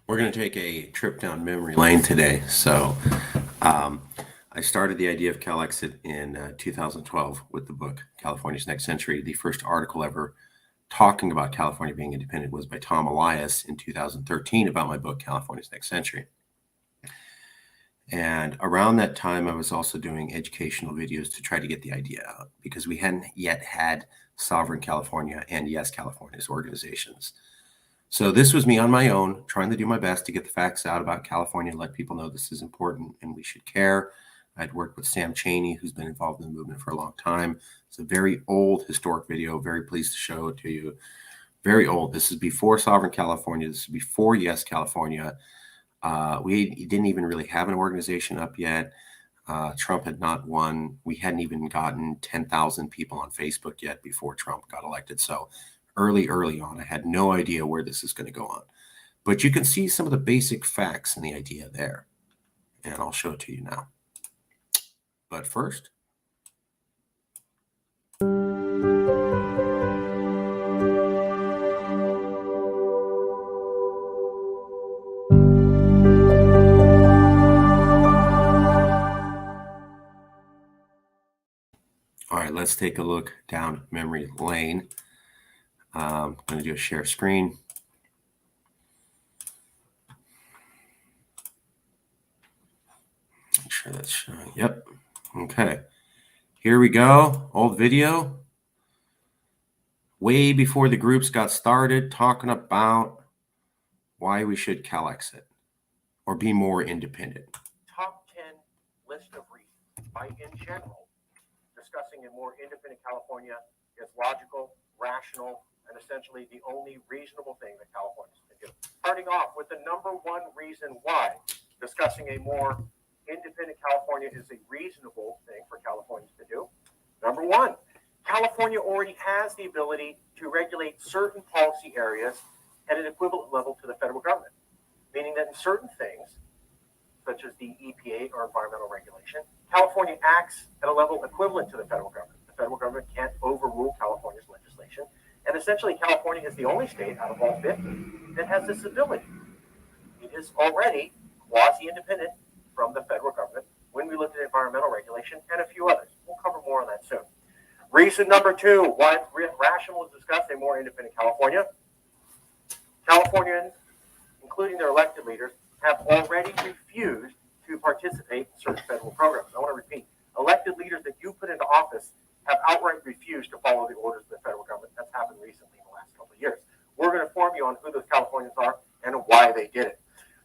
We're going to take a trip down memory lane today. I started the idea of Calexit in 2012 with the book California's Next Century. The first article ever talking about California being independent was by Tom Elias in 2013 about my book California's Next Century. And around that time, I was also doing educational videos to try to get the idea out because we hadn't yet had Sovereign California and Yes California's organizations. So this was me on my own, trying to do my best to get the facts out about California, let people know this is important and we should care. I'd worked with Sam Chaney, who's been involved in the movement for a long time. It's a very old historic video, very pleased to show it to you. Very old. This is before Sovereign California. This is before Yes California. We didn't even really have an organization up yet. Trump had not won. We hadn't even gotten 10,000 people on Facebook yet before Trump got elected. So early on, I had no idea where this is going to go on. But you can see some of the basic facts and the idea there. And I'll show it to you now. But first, all right, let's take a look down memory lane. I'm going to do a share screen. Make sure that's showing. Yep. Okay. Here we go. Old video. Way before the groups got started talking about why we should Calexit or be more independent. Top 10 list of reasons why, in general, discussing a more independent California is logical, rational, and essentially the only reasonable thing that Californians can do. Starting off with the number one reason why discussing a more independent California is a reasonable thing for Californians to do. Number one, California already has the ability to regulate certain policy areas at an equivalent level to the federal government, meaning that in certain things, such as the EPA or environmental regulation, California acts at a level equivalent to the federal government. The federal government can't overrule California's legislation. And essentially, California is the only state out of all 50 that has this ability. It is already quasi-independent from the federal government when we look at environmental regulation and a few others. We'll cover more on that soon. Reason number two, why it's rational to discuss a more independent California. Californians, including their elected leaders, have already refused to participate in certain federal programs. I want to repeat, elected leaders that you put into office have outright refused to follow the orders of the federal government. That's happened recently in the last couple of years. We're going to inform you on who those Californians are and why they did it.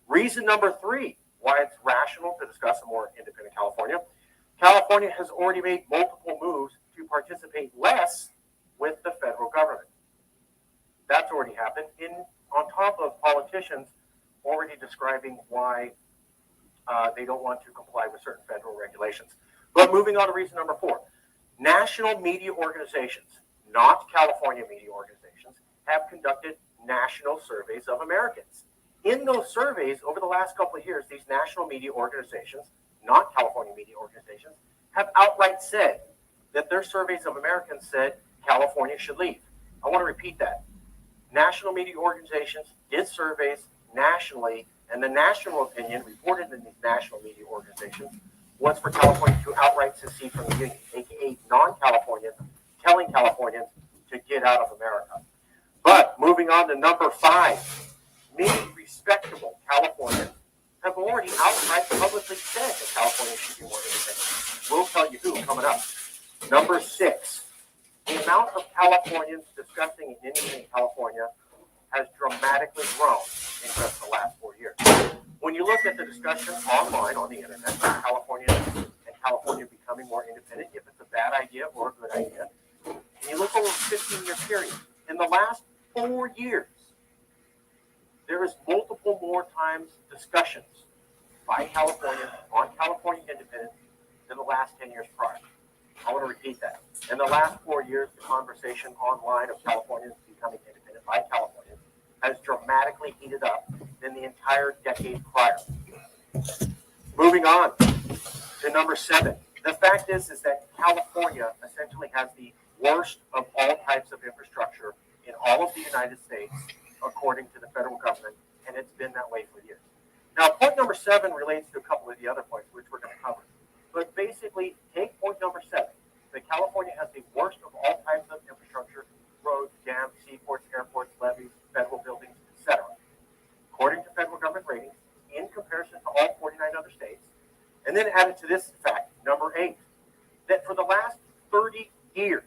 Reason number three, why it's rational to discuss a more independent California. California has already made multiple moves to participate less with the federal government. That's already happened on top of politicians already describing why they don't want to comply with certain federal regulations. But moving on to reason number four, national media organizations, not California media organizations, have conducted national surveys of Americans. In those surveys over the last couple of years, these national media organizations, not California media organizations, have outright said that their surveys of Americans said California should leave. I want to repeat that. National media organizations did surveys nationally, and the national opinion reported in these national media organizations was for California to outright secede from the union, aka non-Californians telling Californians to get out of America. But moving on to number five, many respectable Californians have already outright publicly said that California should be more independent. We'll tell you who coming up. Number six, the amount of Californians discussing an independent California has dramatically grown in just the last 4 years. When you look at the discussion online on the internet, California and California becoming more independent, if it's a bad idea or a good idea, and you look over a 15-year period, in the last 4 years, there is multiple more times discussions by California on California independence than the last 10 years prior. I want to repeat that. In the last 4 years, the conversation online of Californians becoming independent by Californians has dramatically heated up than the entire decade prior. Moving on to number seven. The fact is that California essentially has the worst of all types of infrastructure in all of the United States, according to the federal government, and it's been that way for years. Now, point number 7 relates to a couple of the other points, which we're going to cover. But basically, take point number 7, that California has the worst of all types of infrastructure, roads, dams, seaports, airports, levees, federal buildings, etc. According to federal government ratings, in comparison to all 49 other states. And then added to this fact, number 8, that for the last 30 years,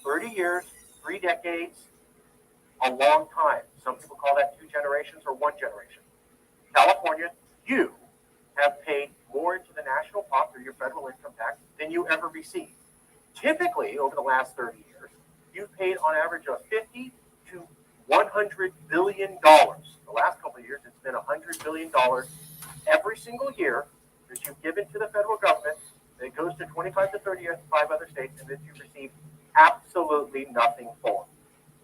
3 decades, a long time. Some people call that 2 generations or 1 generation. California, you have paid more into the national pot through your federal income tax than you ever received. Typically, over the last 30 years, you've paid on average of $50 to $100 billion. The last couple of years, it's been $100 billion every single year that you've given to the federal government. It goes to 25 to 35 other states, and that you've received absolutely nothing for.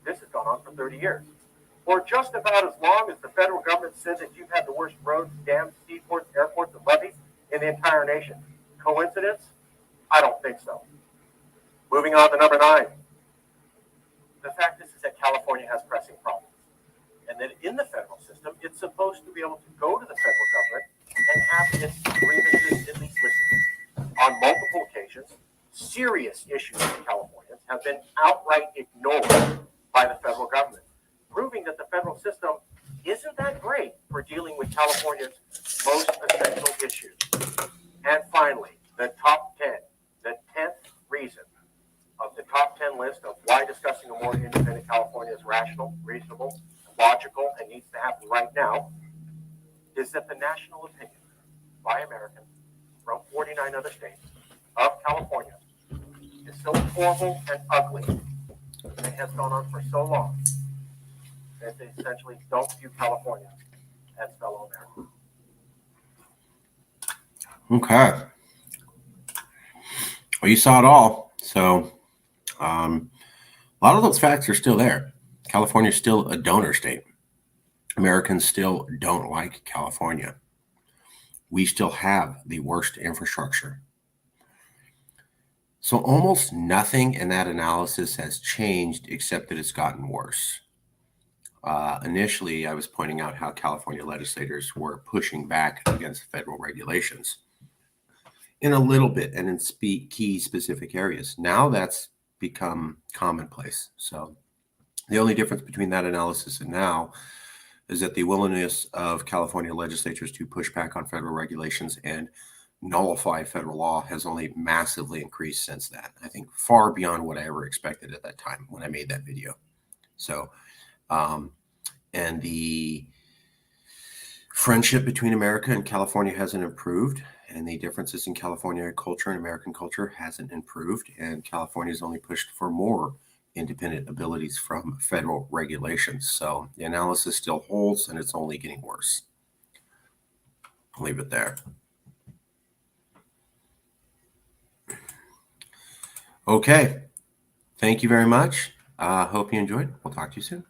This has gone on for 30 years. For just about as long as the federal government said that you've had the worst roads, dams, seaports, airports, and levees in the entire nation. Coincidence? I don't think so. Moving on to number 9. The fact is that California has pressing problems. And that in the federal system, it's supposed to be able to go to the federal government and have its grievances at least listened. On multiple occasions, serious issues for Californians have been outright ignored by the federal government, proving that the federal system isn't that great for dealing with California's most essential issues. And finally, the top 10, the 10th reason of the top 10 list of why discussing a more independent California is rational, reasonable, logical, and needs to happen right now, is that the national opinion by Americans from 49 other states of California is so horrible and ugly and has gone on for so long that they essentially don't view California as fellow Americans. Okay. Well, you saw it all. So a lot of those facts are still there. California is still a donor state. Americans still don't like California. We still have the worst infrastructure. So almost nothing in that analysis has changed except that it's gotten worse. Initially, I was pointing out how California legislators were pushing back against federal regulations in a little bit and in key specific areas. Now that's become commonplace. So the only difference between that analysis and now is that the willingness of California legislatures to push back on federal regulations and nullify federal law has only massively increased since that. I think far beyond what I ever expected at that time when I made that video. So, and the friendship between America and California hasn't improved, and the differences in California culture and American culture hasn't improved, and California's only pushed for more independent abilities from federal regulations. So the analysis still holds, and it's only getting worse. I'll leave it there. Okay. Thank you very much. Hope you enjoyed. We'll talk to you soon.